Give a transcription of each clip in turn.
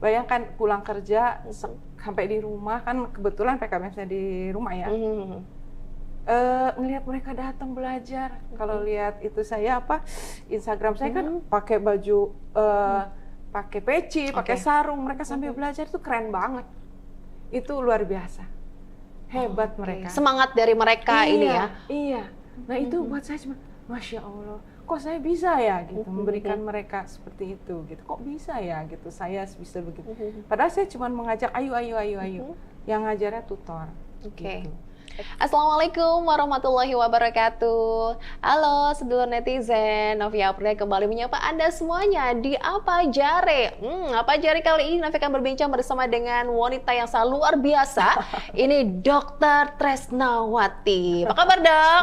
Bayangkan pulang kerja sampai di rumah, kan kebetulan PKBM saya di rumah ya. Ngelihat mereka datang belajar. Kalau lihat itu saya Instagram saya kan pakai baju, pakai peci, pakai sarung, mereka sambil belajar itu keren banget. Itu luar biasa. Hebat mereka. Semangat dari mereka ini ya. Iya. Nah itu buat saya cuma, Masya Allah, kok saya bisa ya gitu memberikan mereka seperti itu gitu. Kok bisa ya gitu, saya bisa begitu. Padahal saya cuma mengajak ayo. Yang ngajarnya tutor. Gitu. Assalamualaikum warahmatullahi wabarakatuh. Halo sedulur netizen, Novi Aprilia kembali menyapa Anda semuanya di Apa Jare. Apa Jare kali ini Novi akan berbincang bersama dengan wanita yang sangat luar biasa. Ini Dr. Tresnawati. Apa kabar, Dok?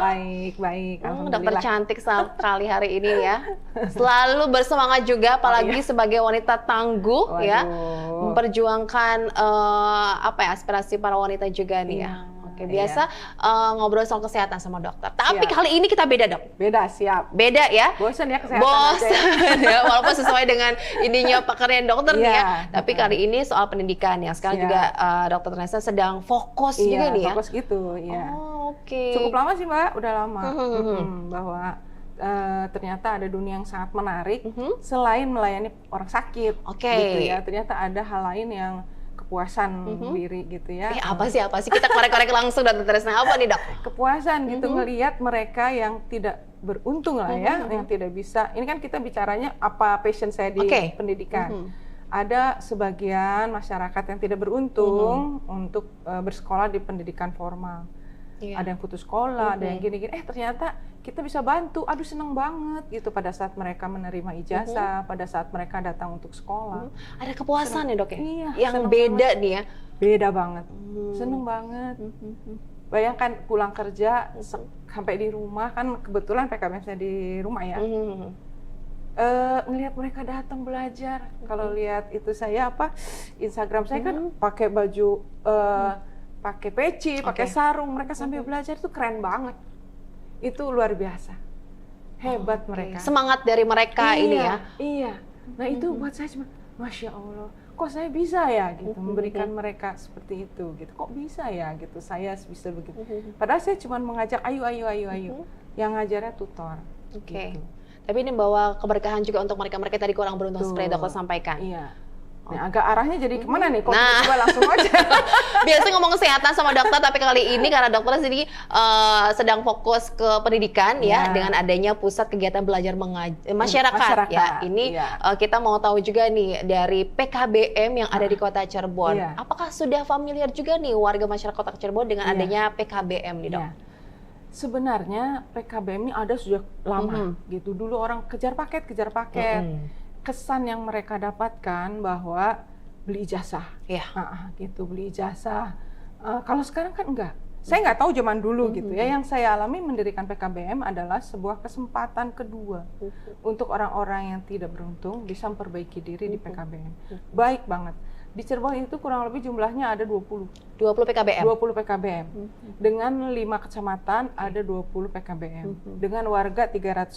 Baik. Alhamdulillah. Dokter cantik sekali hari ini ya. Selalu bersemangat juga, apalagi sebagai wanita tangguh ya, memperjuangkan aspirasi para wanita juga nih ya. Oke, biasa ngobrol soal kesehatan sama dokter. Tapi kali ini kita beda, Dok. Beda, siap. Beda ya. Bosan ya kesehatan Bosan ya, walaupun sesuai dengan ininya pekerjaan dokter nih ya. Tapi kali ini soal pendidikan ya. Sekarang juga Dokter Tresna sedang fokus juga nih ya. Fokus gitu, ya. Oke. Cukup lama sih, Mbak. Udah lama. Bahwa ternyata ada dunia yang sangat menarik selain melayani orang sakit. Gitu ya. Ternyata ada hal lain yang kepuasan diri gitu ya. Apa sih kita korek-korek langsung Dokter Tresna, apa nih, Dok? Kepuasan gitu ngelihat mereka yang tidak beruntung lah ya, yang tidak bisa. Ini kan kita bicaranya apa passion saya di pendidikan. Ada sebagian masyarakat yang tidak beruntung untuk bersekolah di pendidikan formal. Ada yang putus sekolah, ada yang gini-gini. Ternyata kita bisa bantu. Aduh, seneng banget gitu pada saat mereka menerima ijazah, pada saat mereka datang untuk sekolah. Ada kepuasan ya, Dok ya? Iya, yang beda banget. nih ya. Beda banget. Seneng banget. Bayangkan pulang kerja sampai di rumah, kan kebetulan PKBM saya di rumah ya. Ngelihat mereka datang belajar. Kalau lihat itu saya Instagram saya kan pakai baju, pakai peci, pakai sarung, mereka sambil belajar itu keren banget. Itu luar biasa. Hebat mereka. Semangat dari mereka ini ya. Iya. Nah itu buat saya cuma, Masya Allah, kok saya bisa ya gitu memberikan mereka seperti itu gitu. Kok bisa ya gitu, saya bisa begitu. Padahal saya cuma mengajak ayo. Yang ngajarnya tutor. Gitu. Tapi ini bawa keberkahan juga untuk mereka-mereka tadi kurang beruntung seperti dokter sampaikan. Iya. Nah, agak arahnya jadi kemana nih? Kok tiba-tiba langsung aja? Biasa ngomong kesehatan sama dokter, tapi kali ini karena dokter sendiri sedang fokus ke pendidikan ya, dengan adanya pusat kegiatan belajar masyarakat ya. Ini kita mau tahu juga nih dari PKBM yang ada di Kota Cirebon. Apakah sudah familiar juga nih warga masyarakat Kota Cirebon dengan adanya PKBM nih, Dok? Sebenarnya PKBM ini ada sudah lama gitu. Dulu orang kejar paket. Kesan yang mereka dapatkan bahwa beli ijazah, gitu, beli ijazah. Kalau sekarang kan enggak. Saya nggak tahu zaman dulu gitu ya. Yang saya alami mendirikan PKBM adalah sebuah kesempatan kedua untuk orang-orang yang tidak beruntung bisa memperbaiki diri di PKBM. Baik banget. Di Cirebon itu kurang lebih jumlahnya ada 20 PKBM. Dengan 5 kecamatan ada 20 PKBM. Dengan warga 350.000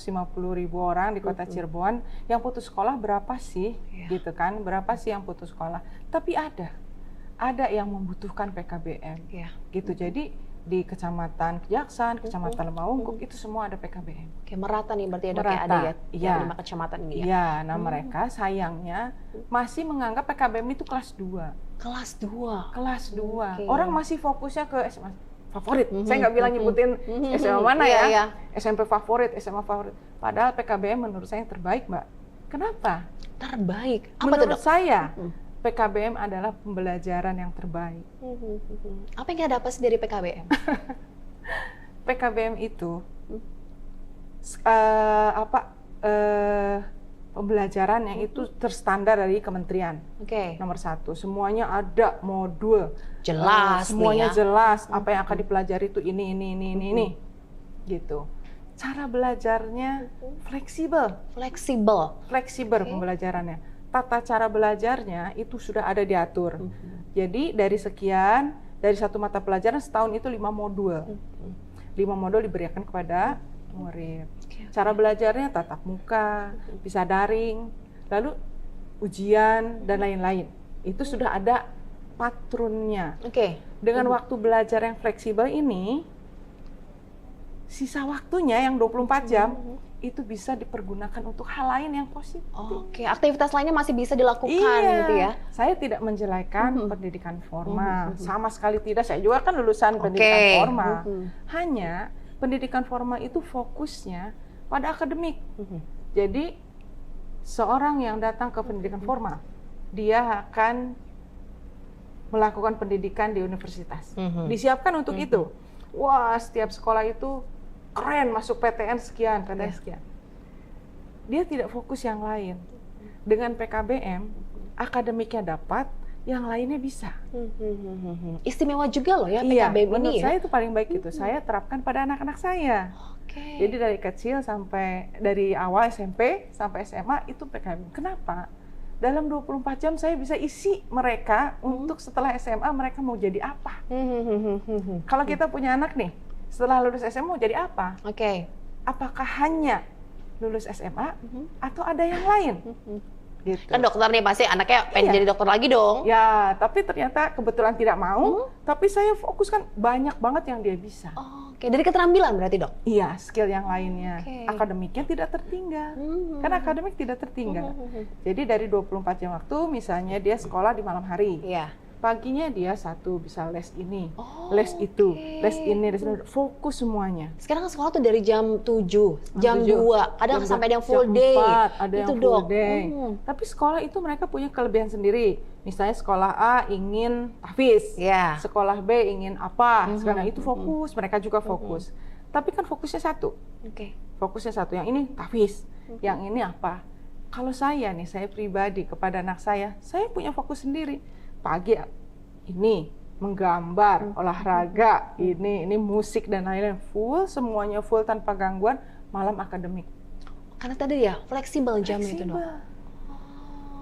orang di Kota Cirebon, yang putus sekolah berapa sih? Gitu kan, berapa sih yang putus sekolah? Tapi ada yang membutuhkan PKBM. Gitu. Jadi di Kecamatan Kejaksan, Kecamatan Lemaungkuk itu semua ada PKBM. Merata nih berarti ada ya 5 kecamatan ini ya. Iya, nah mereka sayangnya masih menganggap PKBM itu kelas 2. Kelas 2. Orang masih fokusnya ke SMA favorit. Saya nggak bilang nyebutin SMA mana ya. SMP favorit, SMA favorit. Padahal PKBM menurut saya yang terbaik, Mbak. Kenapa? Terbaik? Apa menurut saya PKBM adalah pembelajaran yang terbaik. Apa yang kita dapat dari PKBM? PKBM itu pembelajaran yang itu terstandar dari kementerian. Nomor 1, semuanya ada modul. Jelas. Semuanya jelas. Apa yang akan dipelajari itu ini. Gitu. Cara belajarnya fleksibel pembelajarannya. Tata cara belajarnya itu sudah ada diatur. Jadi dari satu mata pelajaran setahun itu 5 modul. 5 modul diberikan kepada murid. Cara belajarnya tatap muka, bisa daring, lalu ujian dan lain-lain. Itu sudah ada patronnya. Oke. Dengan waktu belajar yang fleksibel ini, sisa waktunya yang 24 jam itu bisa dipergunakan untuk hal lain yang positif. Oke, aktivitas lainnya masih bisa dilakukan gitu ya. Saya tidak menjelekan pendidikan formal, sama sekali tidak. Saya juga kan lulusan pendidikan formal. Hanya pendidikan formal itu fokusnya pada akademik. Jadi seorang yang datang ke pendidikan formal, dia akan melakukan pendidikan di universitas. Disiapkan untuk itu. Wah, setiap sekolah itu keren, masuk PTN sekian, PTN sekian. Dia tidak fokus yang lain. Dengan PKBM, akademiknya dapat, yang lainnya bisa. Istimewa juga loh ya iya, PKBM ini. Menurut saya itu paling baik itu. Saya terapkan pada anak-anak saya. Jadi dari kecil sampai dari awal SMP sampai SMA itu PKBM. Kenapa? Dalam 24 jam saya bisa isi mereka untuk setelah SMA mereka mau jadi apa. Kalau kita punya anak nih, setelah lulus SMA mau jadi apa? Apakah hanya lulus SMA atau ada yang lain? Gitu. Kan dokter nih pasti anaknya pengen jadi dokter lagi dong. Ya, tapi ternyata kebetulan tidak mau. Tapi saya fokuskan banyak banget yang dia bisa. Oke, dari keterampilan berarti dok? Iya, skill yang lainnya. Akademiknya tidak tertinggal. Kan akademik tidak tertinggal. Jadi dari 24 jam waktu, misalnya dia sekolah di malam hari. Paginya dia bisa les ini, les itu, les ini, les itu. Fokus semuanya. Sekarang sekolah tuh dari jam 7, jam 2, kadang sampai yang full day. 4, ada yang full day. Tapi sekolah itu mereka punya kelebihan sendiri. Misalnya sekolah A ingin tahfiz, sekolah B ingin apa, sekarang itu fokus, mereka juga fokus. Tapi kan fokusnya satu. Fokusnya satu, yang ini tahfiz, yang ini apa. Kalau saya nih, saya pribadi kepada anak saya punya fokus sendiri. Pagi ini menggambar, olahraga, ini musik dan lain-lain, semuanya full tanpa gangguan. Malam akademik. Karena tadi ya fleksibel jamnya itu dong.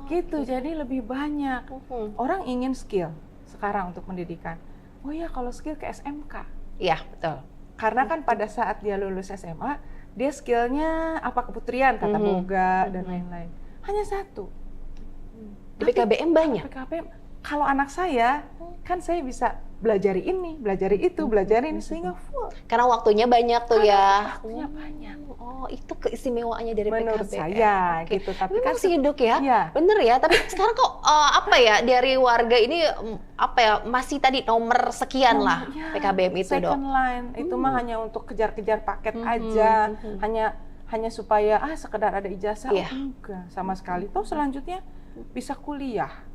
Gitu, jadi lebih banyak. Orang ingin skill sekarang untuk pendidikan. Oh ya, kalau skill ke SMK. Iya, betul. Karena kan pada saat dia lulus SMA, dia skillnya apa keputrian, tata boga dan lain-lain. Hanya satu. Di PKBM banyak. PKBM. Kalau anak saya, kan saya bisa belajar ini, belajar itu, belajar ini sehingga full. Karena waktunya banyak tuh ya. Waktunya banyak. Oh, itu keistimewaannya dari menurut PKBM. saya gitu. Tapi memang kan sih hidup ya. Bener ya. Tapi sekarang kok dari warga ini masih tadi nomor sekian lah PKBM itu dong. Second line itu mah hanya untuk kejar-kejar paket aja, hanya supaya sekedar ada ijazah. Enggak, sama sekali. Toh selanjutnya bisa kuliah.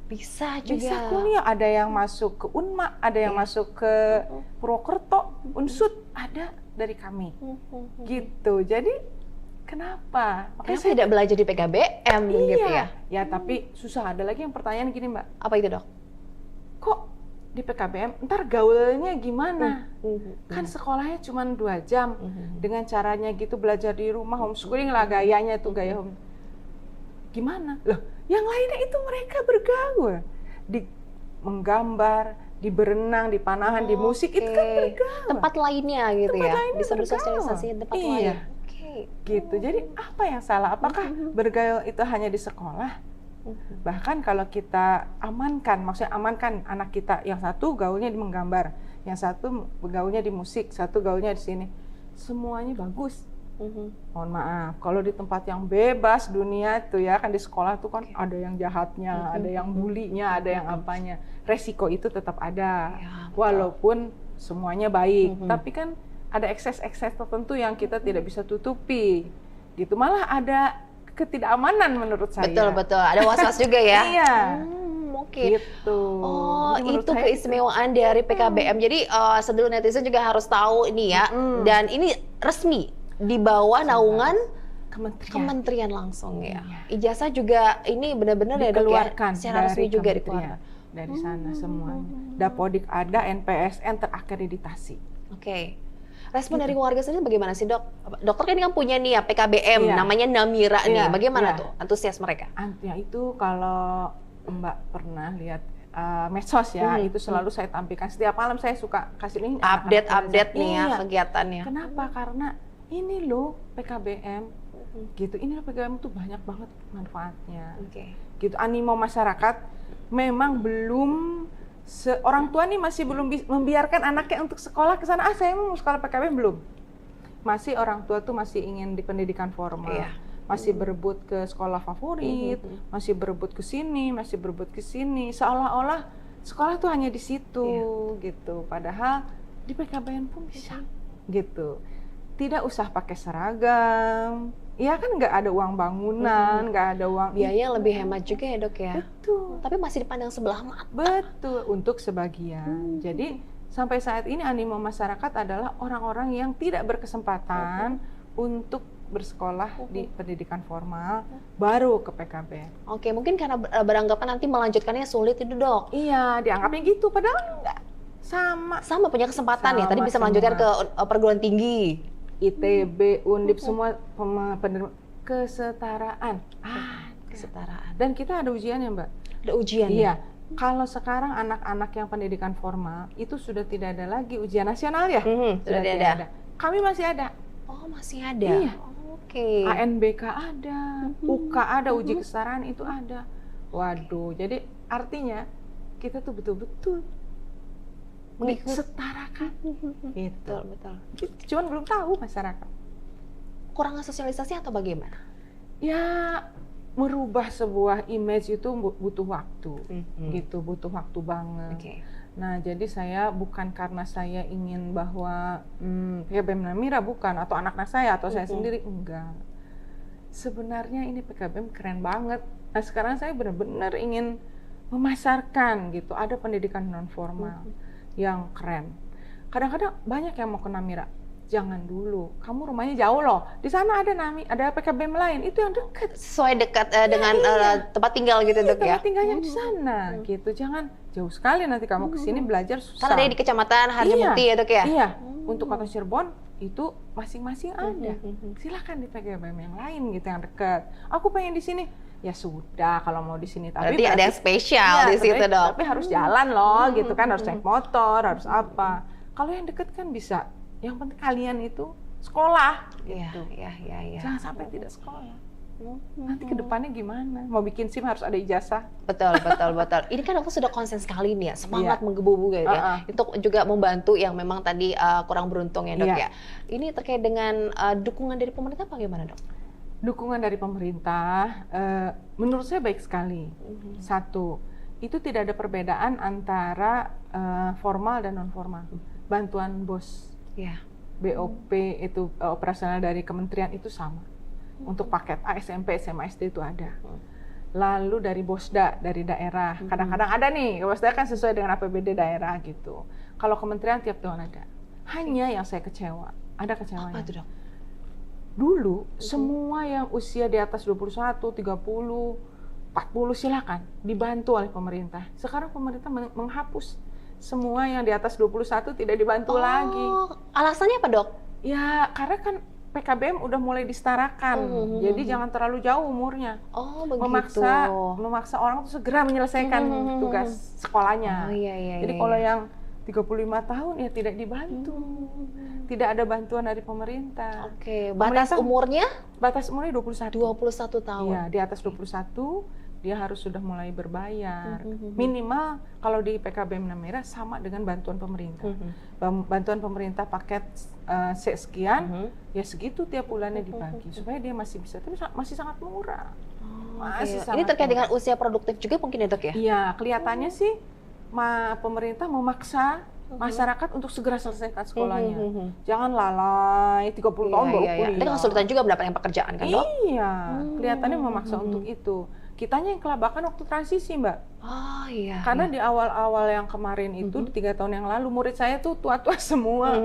Bisa juga. Bisa kuliah, ada yang masuk ke Unma, ada yang masuk ke Purwokerto, Unsud, ada dari kami. Gitu. Jadi kenapa? Makanya saya tidak belajar di PKBM gitu ya. Ya, tapi susah. Ada lagi yang pertanyaan gini, Mbak. Apa itu, Dok? Kok di PKBM ntar gaulnya gimana? Kan sekolahnya cuma 2 jam. Dengan caranya gitu belajar di rumah, homeschooling lah gayanya tuh, gaya home. Gimana? Loh, yang lainnya itu mereka bergaul. Di menggambar, di berenang, di panahan, di musik, itu kan bergaul. Tempat lainnya gitu tempat ya? Lainnya bisa bersosialisasi tempat lain. Gitu. Jadi apa yang salah? Apakah bergaul itu hanya di sekolah? Bahkan kalau kita maksudnya amankan anak kita, yang satu gaulnya di menggambar, yang satu gaulnya di musik, satu gaulnya di sini. Semuanya bagus. Mohon maaf, kalau di tempat yang bebas dunia tuh ya kan, di sekolah tuh kan ada yang jahatnya, ada yang bulinya, ada yang apanya. Resiko itu tetap ada, walaupun semuanya baik. Tapi kan ada ekses-ekses tertentu yang kita tidak bisa tutupi. Gitu, malah ada ketidakamanan menurut saya. Betul, ada was-was juga ya. Iya. Mungkin. Gitu. Oh, itu keistimewaan dari PKBM. Jadi seluruh netizen juga harus tahu ini ya. Dan ini resmi di bawah naungan kementerian langsung ya. Ijazah juga ini benar-benar ya Dok ya, secara resmi juga dikeluarkan dari sana semuanya. Dapodik ada, NPSN terakreditasi. Oke. Respon dari keluarga sendiri bagaimana sih, Dok? Dokter kan punya nih ya PKBM, namanya Namira nih. Bagaimana tuh antusias mereka? Ya itu kalau Mbak pernah lihat medsos ya, itu selalu saya tampilkan. Setiap malam saya suka kasih ini update nih ya kegiatannya. Kenapa? Karena ini loh PKBM, gitu. Ini PKBM tuh banyak banget manfaatnya. Gitu, animo masyarakat memang belum orang tua nih masih belum membiarkan anaknya untuk sekolah ke sana. Saya mau sekolah PKBM belum. Masih orang tua tuh masih ingin di pendidikan formal. Masih berebut ke sekolah favorit, masih berebut ke sini, masih berebut ke sini. Seolah-olah sekolah tuh hanya di situ gitu. Padahal di PKBM pun bisa gitu. Tidak usah pakai seragam. Ya kan nggak ada uang bangunan, nggak ada uang. Biaya lebih hemat juga ya dok ya. Betul. Tapi masih dipandang sebelah mata. Betul, untuk sebagian. Jadi sampai saat ini animo masyarakat adalah orang-orang yang tidak berkesempatan untuk bersekolah di pendidikan formal, baru ke PKBM. Oke, mungkin karena beranggapan nanti melanjutkannya sulit itu dok. Iya, dianggapnya gitu, padahal enggak. Sama punya kesempatan ya, tadi bisa melanjutkan ke perguruan tinggi. ITB, Undip, semua penerima kesetaraan. Kesetaraan. Dan kita ada ujiannya, Mbak. Ada ujian. Iya. Kalau sekarang anak-anak yang pendidikan formal itu sudah tidak ada lagi ujian nasional ya? Sudah tidak ada. Kami masih ada. Oh, masih ada. Iya. Oke. ANBK ada, UK ada, uji kesetaraan itu ada. Waduh, jadi artinya kita tuh betul-betul setarakan. Gitu. Betul. Cuman belum tahu masyarakat. Kurang sosialisasi atau bagaimana? Ya, merubah sebuah image itu butuh waktu, gitu, butuh waktu banget. Nah, jadi saya bukan karena saya ingin bahwa PKBM Namira bukan, atau anak-anak saya, atau saya sendiri, enggak. Sebenarnya ini PKBM keren banget. Nah, sekarang saya benar-benar ingin memasarkan gitu, ada pendidikan non formal yang keren. Kadang-kadang banyak yang mau ke Namira. Jangan dulu, kamu rumahnya jauh loh. Di sana ada PKBM lain, itu yang dekat. Sesuai dekat dengan tempat tinggal gitu dok ya? Tempat tinggalnya di sana, gitu. Jangan jauh sekali nanti kamu kesini belajar susah. Kan ada di Kecamatan Harjamukti ya dok ya? Iya, untuk Kota Cirebon itu masing-masing ada. Silakan di PKBM yang lain gitu, yang dekat. Aku pengen di sini. Ya sudah, kalau mau di sini. Tapi berarti ada yang spesial di situ dok. Tapi harus jalan loh, gitu kan. Harus naik motor, harus apa. Kalau yang dekat kan bisa. Yang penting kalian itu sekolah, gitu. Iya. Jangan sampai tidak sekolah. Nanti ke depannya gimana? Mau bikin SIM harus ada ijazah. Betul. Ini kan dokter sudah konsen sekali nih ya, semangat menggebu-gebu gitu ya. Untuk juga membantu yang memang tadi kurang beruntung ya dok ya. Ini terkait dengan dukungan dari pemerintah bagaimana dok? Dukungan dari pemerintah, menurut saya baik sekali. Satu, itu tidak ada perbedaan antara formal dan non formal. Bantuan BOS, BOP itu operasional dari kementerian itu sama. Untuk paket A, SMP, SMA, SD itu ada. Lalu dari BOSDA, dari daerah, kadang-kadang ada nih, BOSDA kan sesuai dengan APBD daerah gitu. Kalau kementerian tiap tahun ada. Hanya yang saya kecewa, ada kecewanya. Apa itu dok? Dulu, semua yang usia di atas 21, 30, 40 silakan dibantu oleh pemerintah. Sekarang pemerintah menghapus semua yang di atas 21 tidak dibantu lagi. Alasannya apa dok? Ya, karena kan PKBM udah mulai disetarakan, jadi jangan terlalu jauh umurnya. Oh, begitu. Memaksa orang tuh segera menyelesaikan tugas sekolahnya. Jadi kalau yang 35 tahun ya tidak dibantu. Tidak ada bantuan dari pemerintah. Oke, batas umurnya? Batas umurnya 21. 21 tahun. Iya, di atas 21 dia harus sudah mulai berbayar. Minimal kalau di PKBM Namira sama dengan bantuan pemerintah. Bantuan pemerintah paket sekian, ya segitu tiap bulannya dibagi supaya dia masih bisa. Tapi masih sangat murah. Ini terkait dengan usia produktif juga mungkin ya dok ya? Iya, kelihatannya sih pemerintah memaksa masyarakat untuk segera selesaikan sekolahnya. Jangan lalai 30 tahun baru kuliah. Tapi kesulitan juga mendapatkan pekerjaan kan dok? Iya, kelihatannya memaksa untuk itu. Kitanya yang kelabakan waktu transisi, Mbak. Oh iya. Karena di awal-awal yang kemarin itu, di 3 tahun yang lalu, murid saya tuh tua-tua semua.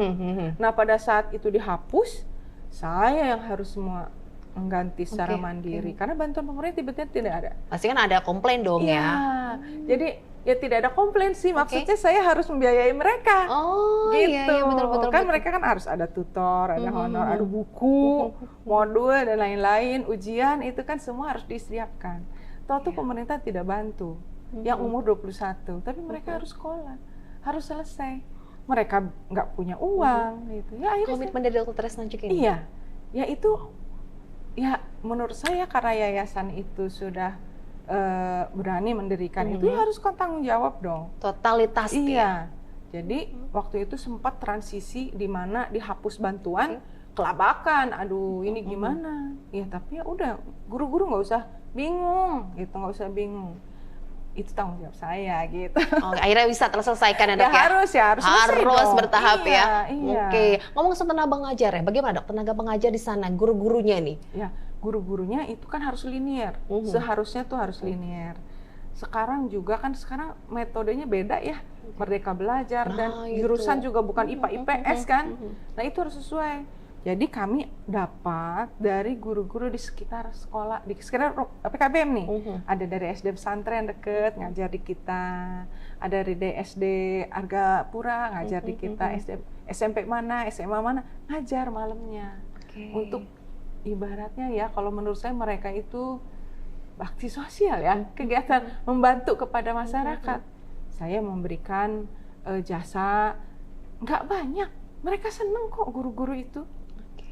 Nah, pada saat itu dihapus, saya yang harus semua mengganti secara mandiri. Karena bantuan pemerintah tiba-tiba tidak ada. Pasti kan ada komplain dong ya. Jadi ya tidak ada komplain sih, maksudnya saya harus membiayai mereka. Oh gitu. Iya, betul. Kan mereka kan harus ada tutor, ada honor, ada buku, modul dan lain-lain, ujian itu kan semua harus disiapkan. Tuh pemerintah tidak bantu. Yang umur 21, tapi mereka harus sekolah, harus selesai. Mereka nggak punya uang gitu. Ya akhirnya komitmen dari Dr. Tresna juga ini. Iya. Ya itu ya menurut saya karena yayasan itu sudah berani mendirikan itu ya harus tanggung jawab dong. Totalitas. Iya. Jadi waktu itu sempat transisi di mana dihapus bantuan, kelabakan. Aduh, ini gimana? Ya tapi ya udah, guru-guru nggak usah bingung, gitu, nggak usah bingung. Itu tanggung jawab saya gitu. Oh, akhirnya bisa terselesaikan ya dok ya? Harus bertahap iya, ya. Iya. Oke, ngomong soal tenaga pengajar ya, bagaimana dok tenaga pengajar di sana, guru-gurunya nih? Ya, guru-gurunya itu kan harus linear, seharusnya tuh harus linear. Sekarang juga kan metodenya beda ya, Merdeka Belajar dan jurusan juga bukan IPA IPS kan. Nah itu harus sesuai. Jadi kami dapat dari guru-guru di sekitar sekolah, di sekitar PKBM nih. Ada dari SD pesantren deket ngajar di kita, ada dari SD Argapura ngajar di kita, SMP mana, SMA mana ngajar malamnya. Untuk ibaratnya ya, kalau menurut saya mereka itu bakti sosial ya, kegiatan membantu kepada masyarakat. Saya memberikan jasa, nggak banyak, mereka seneng kok guru-guru itu.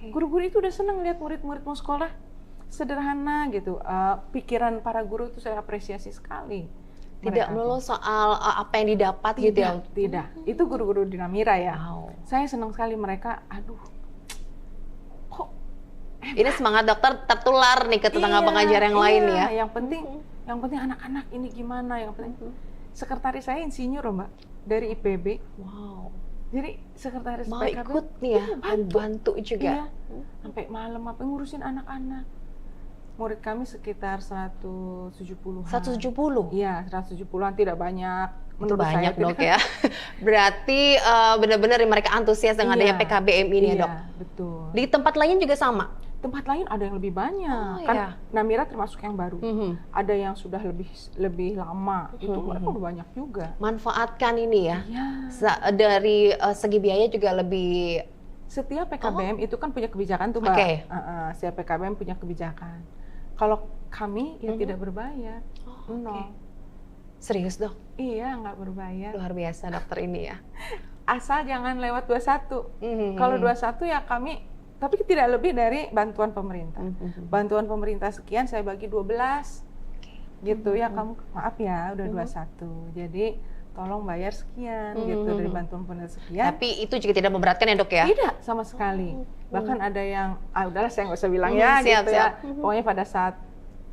Guru-guru itu udah seneng lihat murid-murid mau sekolah sederhana gitu. Pikiran para guru itu saya apresiasi sekali. Tidak melulu soal apa yang didapat gitu ya? Tidak, itu guru-guru di Namira ya. Saya senang sekali mereka, aduh, kok ini semangat dokter tertular nih ke tetangga pengajar yang lain ya. Yang penting anak-anak ini gimana, yang penting. Sekretaris saya insinyur Mbak, dari IPB. Wow. Jadi sekretaris mau PKB ikut nih ya, bantu juga. Sampai malam apa ngurusin anak-anak. Murid kami sekitar 170-an. 170? Iya, 170-an, tidak banyak. Menurut banyak saya, dok ya. Berarti benar-benar mereka antusias dengan adanya PKBM ini ya dok? Iya, betul. Di tempat lain juga sama? Tempat lain ada yang lebih banyak. Kan Namira termasuk yang baru. Ada yang sudah lebih lama. Itu mereka udah banyak juga. Manfaatkan ini ya. Dari segi biaya juga lebih. Setiap PKBM itu kan punya kebijakan tuh Mbak. Setiap PKBM punya kebijakan. Kalau kami ya tidak berbayar. Serius dok? Iya, nggak berbayar. Luar biasa dokter ini ya. Asal jangan lewat 21. Kalau 21 ya kami, tapi tidak lebih dari bantuan pemerintah. Bantuan pemerintah sekian, saya bagi 12. Gitu ya, kamu maaf ya, udah 21. Jadi tolong bayar sekian gitu dari bantuan pemerintah sekian. Tapi itu juga tidak memberatkan ya dok ya? Tidak, sama sekali. Bahkan ada yang, udahlah saya nggak usah bilang ya gitu ya. Pokoknya pada saat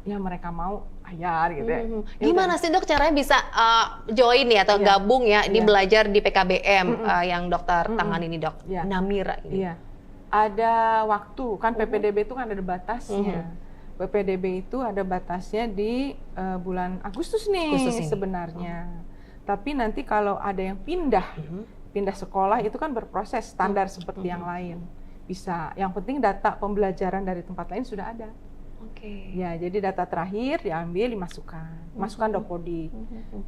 ya mereka mau bayar gitu ya. Gimana sih dok caranya bisa join ya atau gabung ya di belajar di PKBM yang dokter tangan ini dok? Namira ini. Iya. Ada waktu, kan PPDB itu kan ada batasnya. PPDB itu ada batasnya di bulan Agustus nih sebenarnya. Tapi nanti kalau ada yang pindah sekolah itu kan berproses standar seperti yang lain. Bisa, yang penting data pembelajaran dari tempat lain sudah ada. Ya, jadi data terakhir diambil, masukkan Dapodik.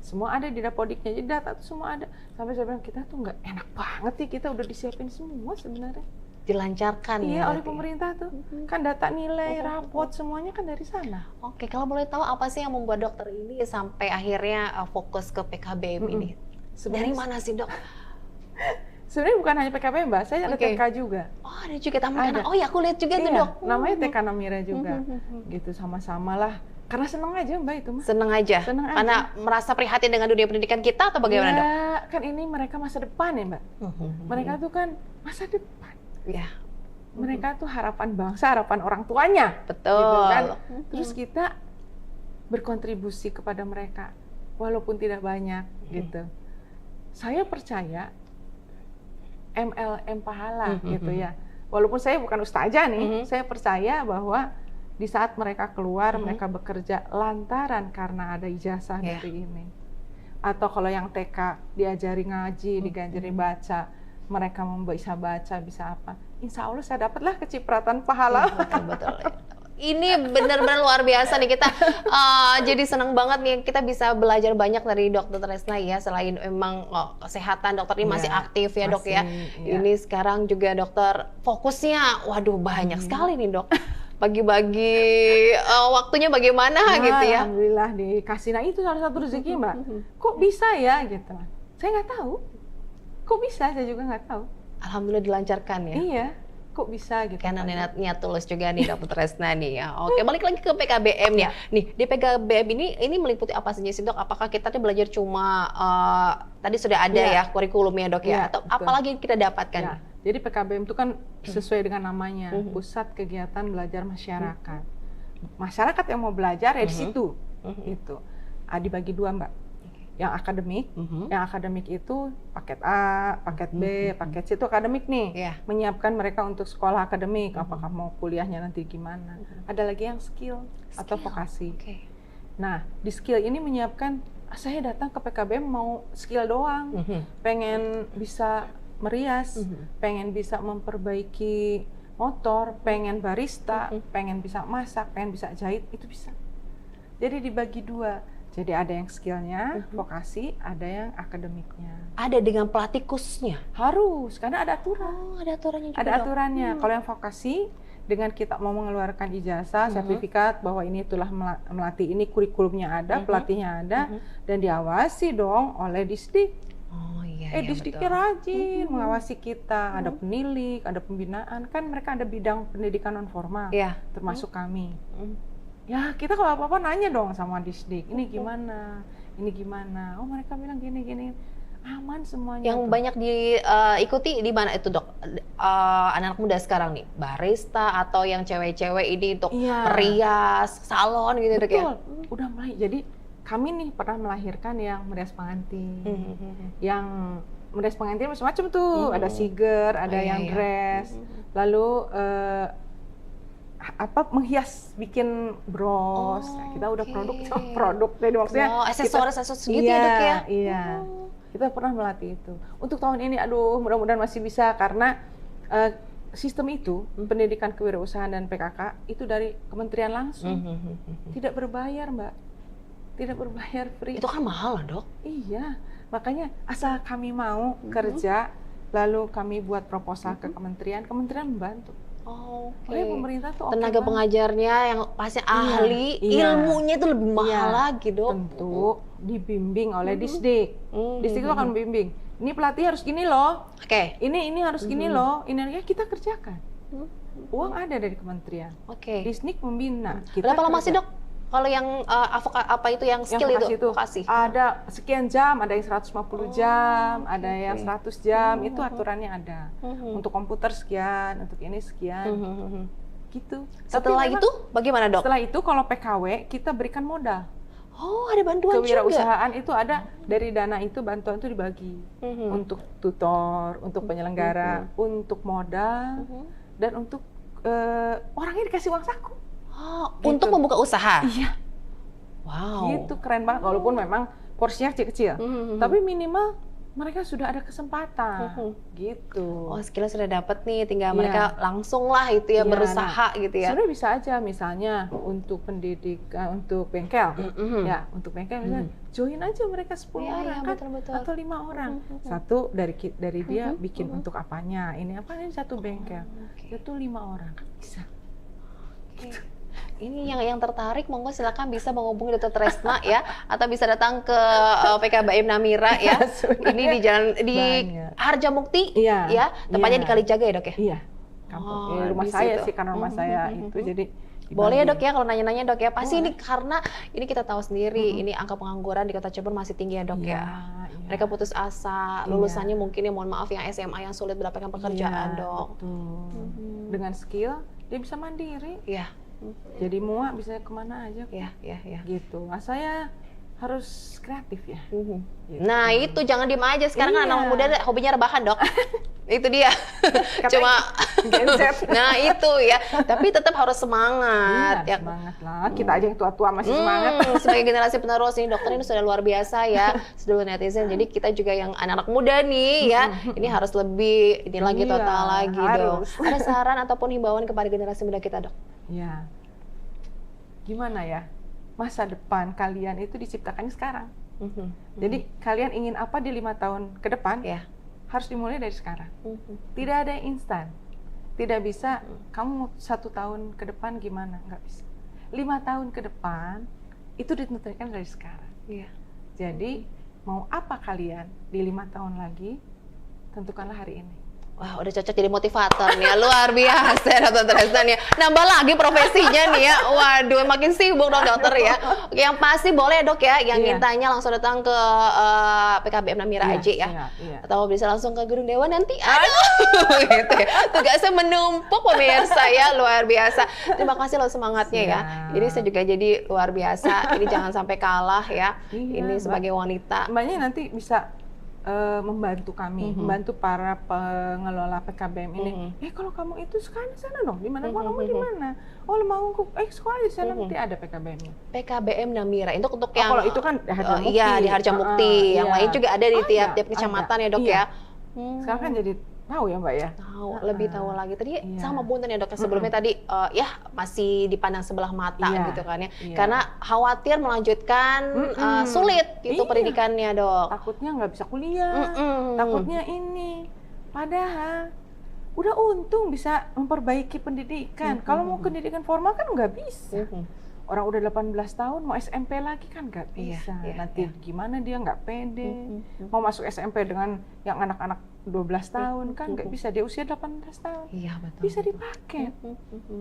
Semua ada di Dapodiknya, jadi data itu semua ada. Sampai saya bilang, kita tuh nggak enak banget sih, kita udah disiapin semua sebenarnya. Dilancarkan ya oleh pemerintah tuh. Kan data nilai, rapot, semuanya kan dari sana. Oke, kalau boleh tahu apa sih yang membuat dokter ini sampai akhirnya fokus ke PKBM ini? Dari mana sih dok? Sebenarnya bukan hanya PKBM Mbak, saya ada TK juga. Oh ada juga tamu anak. Oh ya aku lihat juga tuh dok. Namanya TK Namira juga. Gitu sama-sama lah. Karena seneng aja Mbak itu mah. Seneng aja? Karena merasa prihatin dengan dunia pendidikan kita atau bagaimana dok? Kan ini mereka masa depan ya Mbak. Mereka tuh kan masa depan. Ya. Mereka tuh harapan bangsa, harapan orang tuanya. Betul. Gitu kan? Terus kita berkontribusi kepada mereka. Walaupun tidak banyak gitu. Saya percaya MLM pahala gitu ya. Walaupun saya bukan ustazah nih, saya percaya bahwa di saat mereka keluar, mereka bekerja lantaran karena ada ijazah negeri ini. Atau kalau yang TK diajari ngaji, diajari baca, mereka bisa baca, bisa apa. Insya Allah saya dapatlah kecipratan pahala. Betul. Ini benar-benar luar biasa nih kita jadi senang banget nih kita bisa belajar banyak dari Dokter Tresna ya, selain memang kesehatan dokter ini masih aktif ya dok ya. Ini sekarang juga dokter fokusnya waduh banyak sekali nih dok. Bagi-bagi waktunya bagaimana gitu ya. Alhamdulillah dikasih. Nah itu salah satu rezeki Mbak. Kok bisa ya gitu. Saya nggak tahu. Kok bisa, saya juga nggak tahu. Alhamdulillah dilancarkan ya. Iya. kok bisa gitu. Karena niat tulus juga nih Dokter Tresna nih ya. Oke, balik lagi ke PKBM ya. Nih di PKBM ini meliputi apa saja sih Dok? Apakah kita belajar cuma tadi sudah ada ya kurikulumnya Dok ya? Atau apalagi kita dapatkan? Ya. Jadi PKBM itu kan sesuai dengan namanya, Pusat Kegiatan Belajar Masyarakat. Masyarakat yang mau belajar ya di situ. Itu dibagi dua Mbak. Yang akademik itu paket A, paket B, paket C itu akademik nih, menyiapkan mereka untuk sekolah akademik, apakah mau kuliahnya nanti gimana. Ada lagi yang skill atau vokasi. Nah, di skill ini menyiapkan, saya datang ke PKBM mau skill doang, pengen bisa merias, pengen bisa memperbaiki motor, pengen barista, pengen bisa masak, pengen bisa jahit, itu bisa. Jadi dibagi dua. Jadi ada yang skillnya, vokasi, ada yang akademiknya. Ada dengan pelatih khususnya? Harus, karena ada aturan. Oh, ada aturannya juga. Ada aturannya. Kalau yang vokasi, dengan kita mau mengeluarkan ijazah, sertifikat bahwa ini telah melatih, ini kurikulumnya ada, pelatihnya ada, dan diawasi dong oleh Disdik. Oh iya. Disdiknya rajin mengawasi kita. Ada penilik, ada pembinaan, kan mereka ada bidang pendidikan non formal, termasuk kami. Ya kita kalau apa-apa nanya dong sama Disdik, ini gimana, ini gimana. Oh mereka bilang gini-gini, aman semuanya. Yang banyak diikuti di mana itu Dok? Anak-anak muda sekarang nih, barista atau yang cewek-cewek ini untuk merias, salon gitu Dok ya? Betul, udah mulai. Jadi kami nih pernah melahirkan yang merias pengantin, yang merias pengantin macam-macam tuh, ada siger, ada yang dress, lalu menghias, bikin bros. Kita udah produk jadi maksudnya aksesoris gitu ya Dok ya? Iya. Kita pernah melatih itu. Untuk tahun ini mudah-mudahan masih bisa karena sistem itu pendidikan kewirausahaan dan PKK itu dari kementerian langsung. Tidak berbayar, Mbak. Tidak berbayar, free. Itu kan mahal lah, Dok. Iya. Makanya asal kami mau kerja lalu kami buat proposal ke kementerian membantu. Oleh pemerintah tuh tenaga pengajarnya yang pasti ahli, ilmunya itu lebih mahal lagi Dok. Tentu dibimbing oleh Disdik. Disdik itu akan membimbing. Ini pelatih harus gini loh. Ini harus gini loh. Ini kita kerjakan. Uang ada dari kementerian. Disdik membina. Berapa lama sih Dok? Kalau yang apa itu yang skill itu vokasi? Ada sekian jam, ada yang 150 jam, ada yang 100 jam, itu aturannya ada. Untuk komputer sekian, untuk ini sekian. Gitu. Setelah itu bagaimana Dok? Setelah itu kalau PKW kita berikan modal. Oh, ada bantuan juga. Kewirausahaan itu ada dari dana itu, bantuan itu dibagi untuk tutor, untuk penyelenggara, untuk modal, dan untuk orangnya dikasih uang saku. Gitu. Untuk membuka usaha? Iya. Wow. Gitu, keren banget. Walaupun memang porsinya kecil-kecil, tapi minimal mereka sudah ada kesempatan. Gitu. Oh, skillnya sudah dapat nih, tinggal mereka langsung lah itu ya berusaha gitu ya. Sebenarnya bisa aja, misalnya untuk pendidikan, untuk bengkel, ya untuk bengkel misalnya join aja mereka 10 orang kan, atau 5 orang. Satu dari dia bikin untuk apanya, ini apa ini satu bengkel, itu 5 orang kan bisa. Gitu. Ini yang tertarik, monggo silakan bisa menghubungi Dr. Tresna ya, atau bisa datang ke PKBM Namira ya. Ini di jalan di Harjamukti ya, tepatnya di Kalijaga ya Dok ya. Iya. Kampung rumah saya sih, karena rumah saya itu jadi. Boleh ya Dok ya kalau nanya-nanya Dok ya. Pasti ini karena ini kita tahu sendiri, ini angka pengangguran di Kota Cirebon masih tinggi ya Dok ya. Mereka putus asa, lulusannya mungkin ya mohon maaf yang SMA yang sulit mendapatkan pekerjaan Dok. Dengan skill dia bisa mandiri. Jadi muak bisa kemana aja. Gitu. Saya harus kreatif ya. Gitu. Nah itu jangan diem aja. Sekarang kan anak muda hobinya rebahan Dok. Itu dia. Cuma nah itu ya. Tapi tetap harus semangat. Semangat lah. Kita aja yang tua-tua masih semangat. Sebagai generasi penerus ini dokter ini sudah luar biasa ya. Seluruh netizen. Jadi kita juga yang anak-anak muda nih ya. Ini harus lebih ini lagi total lagi Dok. Ada saran ataupun himbauan kepada generasi muda kita Dok? Ya. Gimana ya? Masa depan kalian itu diciptakannya sekarang. Jadi kalian ingin apa di 5 tahun ke depan? Harus dimulai dari sekarang. Tidak ada yang instan. Tidak bisa kamu 1 tahun ke depan gimana? Nggak bisa. 5 tahun ke depan itu ditentukan dari sekarang. Jadi mau apa kalian di 5 tahun lagi? Tentukanlah hari ini. Wah, udah cocok jadi motivator nih ya, luar biasa Dokter Tresna nih ya. Nambah lagi profesinya nih ya, waduh makin sibuk dong dokter ya. Yang pasti boleh dok ya, yang mintanya langsung datang ke PKBM Namira aja ya. Atau bisa langsung ke Gedung Dewan nanti, aduh gitu ya. Tugasnya menumpuk pemirsa ya, luar biasa. Terima kasih loh semangatnya ya. Jadi saya juga jadi luar biasa, ini jangan sampai kalah ya. Ini sebagai wanita. Mbaknya nanti bisa membantu kami, membantu para pengelola PKBM ini. Kalau kamu itu sekarang di sana dong, di mana? Kamu di mana? Oh, mau sekolah di sana nanti ada PKBM-nya. PKBM Namira itu untuk yang kalau itu kan di Harjamukti. Iya, di Harjamukti. Yang lain juga ada di tiap kecamatan ya, Dok ya. Sekarang kan jadi tahu ya Mbak ya? Tahu, lebih tahu lagi. Tadi sama punten ya dok, sebelumnya tadi ya masih dipandang sebelah mata gitu kan ya. Karena khawatir melanjutkan sulit itu pendidikannya dok. Takutnya nggak bisa kuliah, takutnya ini. Padahal udah untung bisa memperbaiki pendidikan. Kalau mau pendidikan formal kan nggak bisa. Orang udah 18 tahun mau SMP lagi kan nggak bisa. Nanti gimana dia nggak pede. Mau masuk SMP dengan yang anak-anak 12 tahun kan nggak bisa, dia usia 18 tahun. Iya betul. Bisa dipakai.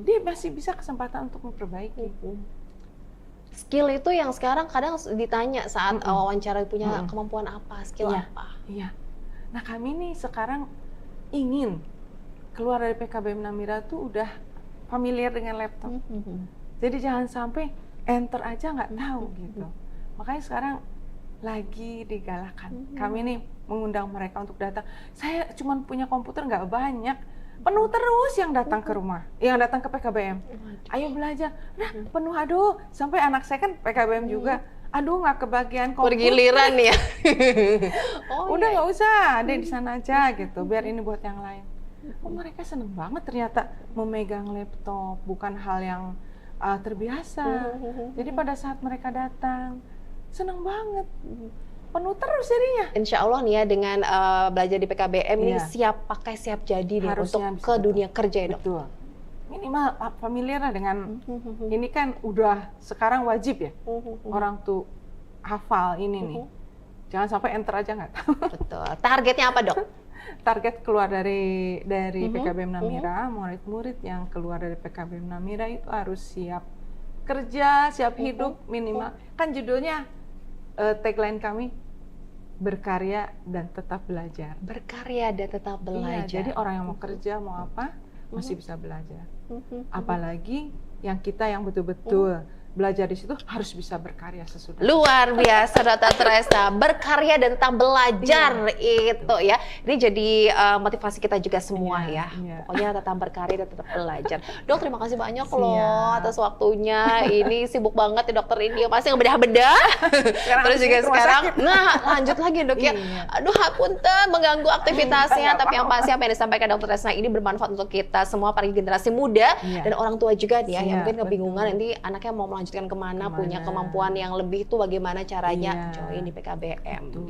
Dia masih bisa kesempatan untuk memperbaiki. Skill itu yang sekarang kadang ditanya saat wawancara, punya kemampuan apa, skill apa. Iya. Nah kami nih sekarang ingin keluar dari PKBM Namira tuh udah familiar dengan laptop. Jadi jangan sampai enter aja nggak tahu gitu. Makanya sekarang lagi digalakan. Kami nih mengundang mereka untuk datang. Saya cuma punya komputer nggak banyak. Penuh terus yang datang ke rumah, yang datang ke PKBM. Ayo belajar. Nah penuh, aduh. Sampai anak saya kan PKBM juga. Aduh nggak kebagian komputer. Bergiliran ya. Udah nggak usah, ada di sana aja gitu. Biar ini buat yang lain. Oh mereka seneng banget ternyata memegang laptop. Bukan hal yang terbiasa. Jadi pada saat mereka datang, senang banget. Penuh terus jadinya. Insya Allah nih ya dengan belajar di PKBM ini siap pakai, siap jadi nih untuk ke dunia kerja ya dok. Betul. Minimal familiar lah dengan ini kan udah sekarang wajib ya. Orang tuh hafal ini nih. Jangan sampai enter aja nggak tahu. Betul. Targetnya apa dok? Target keluar dari PKBM Namira, murid-murid yang keluar dari PKBM Namira itu harus siap kerja, siap hidup minimal. Kan judulnya tagline kami berkarya dan tetap belajar. Berkarya dan tetap belajar. Iya, jadi orang yang mau kerja mau apa masih bisa belajar. Apalagi yang kita yang betul-betul belajar di situ harus bisa berkarya sesudah. Luar biasa Dokter Tresna, berkarya dan tetap belajar itu ya. Ini jadi motivasi kita juga semua ya. Pokoknya tetap berkarya dan tetap belajar. Dok, terima kasih banyak loh atas waktunya. Ini sibuk banget ya dokter ini, pasti ngebedah-bedah. Terus juga sekarang, lanjut lagi dok ya. Aduh, punten mengganggu aktivitasnya. Tapi yang pasti apa yang disampaikan Dokter Tresna ini bermanfaat untuk kita semua, para generasi muda dan orang tua juga nih ya. Yang mungkin kebingungan nanti anaknya mau melanjutkan kemana, punya kemampuan yang lebih tuh bagaimana caranya join di PKBM itu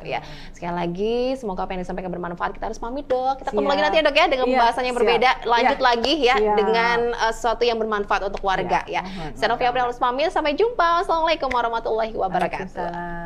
ya. Sekali lagi semoga apa yang disampaikan bermanfaat. Kita harus pamit dok, kita ketemu lagi nanti ya dok ya dengan pembahasan yang berbeda, lanjut lagi ya dengan sesuatu yang bermanfaat untuk warga ya. Saya Novia harus pamit, sampai jumpa. Assalamualaikum warahmatullahi wabarakatuh.